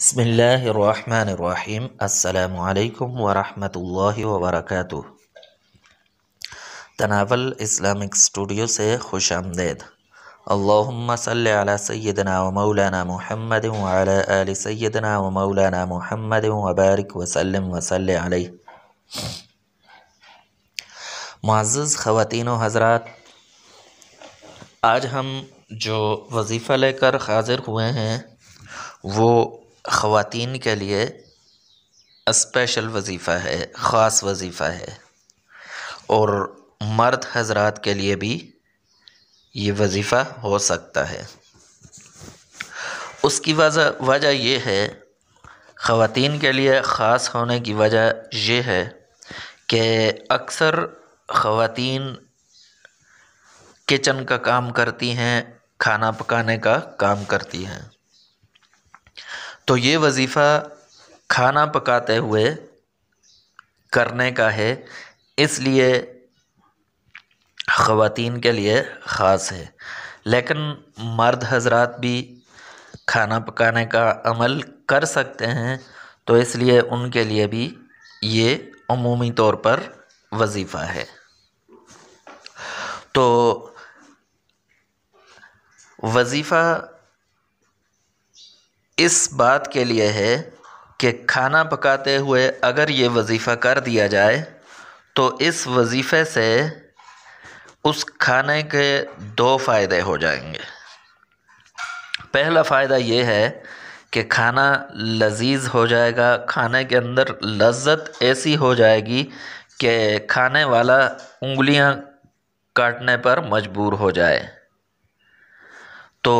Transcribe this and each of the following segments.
بسم اللہ الرحمن الرحیم۔ السلام علیکم ورحمۃ اللہ وبرکاتہ۔ تناول اسلامک اسٹوڈیو سے خوش آمدید۔ اللہم صلی علی سیدنا و مولانا محمد وعلی آل سیدنا و مولانا محمد وبارک وسلم وصلی علیہ۔ معزز خواتین و حضرات، آج ہم جو وظیفہ لے کر حاضر ہوئے ہیں وہ خواتین کے لیے اسپیشل وظیفہ ہے، خاص وظیفہ ہے، اور مرد حضرات کے لیے بھی یہ وظیفہ ہو سکتا ہے۔ اس کی وجہ یہ ہے، خواتین کے لیے خاص ہونے کی وجہ یہ ہے کہ اکثر خواتین کچن کا کام کرتی ہیں، کھانا پکانے کا کام کرتی ہیں، تو یہ وظیفہ کھانا پکاتے ہوئے کرنے کا ہے، اس لیے خواتین کے لیے خاص ہے۔ لیکن مرد حضرات بھی کھانا پکانے کا عمل کر سکتے ہیں، تو اس لیے ان کے لیے بھی یہ عمومی طور پر وظیفہ ہے۔ تو وظیفہ اس بات کے لیے ہے کہ کھانا پکاتے ہوئے اگر یہ وظیفہ کر دیا جائے تو اس وظیفے سے اس کھانے کے دو فائدے ہو جائیں گے۔ پہلا فائدہ یہ ہے کہ کھانا لذیذ ہو جائے گا، کھانے کے اندر لذت ایسی ہو جائے گی کہ کھانے والا انگلیاں کاٹنے پر مجبور ہو جائے، تو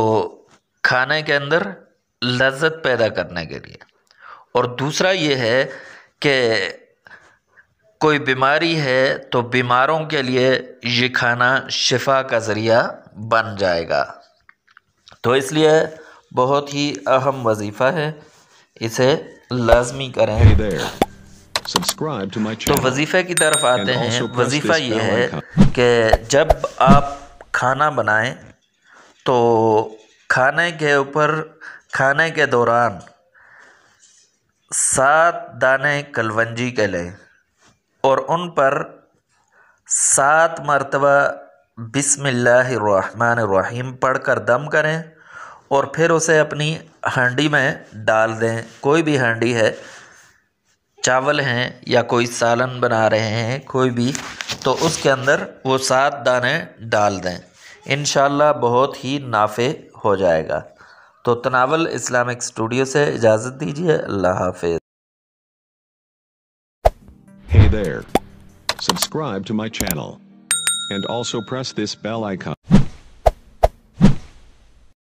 کھانے کے اندر لذت پیدا کرنے کے لیے۔ اور دوسرا یہ ہے کہ کوئی بیماری ہے تو بیماروں کے لیے یہ کھانا شفا کا ذریعہ بن جائے گا، تو اس لیے بہت ہی اہم وظیفہ ہے، اسے لازمی کریں۔ تو وظیفے کی طرف آتے ہیں۔ وظیفہ یہ ہے کہ جب آپ کھانا بنائیں تو کھانے کے اوپر، کھانے کے دوران 7 دانے کلونجی کے لیں اور ان پر 7 مرتبہ بسم اللہ الرحمن الرحیم پڑھ کر دم کریں، اور پھر اسے اپنی ہانڈی میں ڈال دیں۔ کوئی بھی ہانڈی ہے، چاول ہیں یا کوئی سالن بنا رہے ہیں کوئی بھی، تو اس کے اندر وہ 7 دانے ڈال دیں، انشاءاللہ بہت ہی نافع ہو جائے گا۔ تو تناول اسلامک اسٹوڈیو سے اجازت دیجیے، اللہ حافظ۔ Hey there. Subscribe to my channel. And also press this bell icon.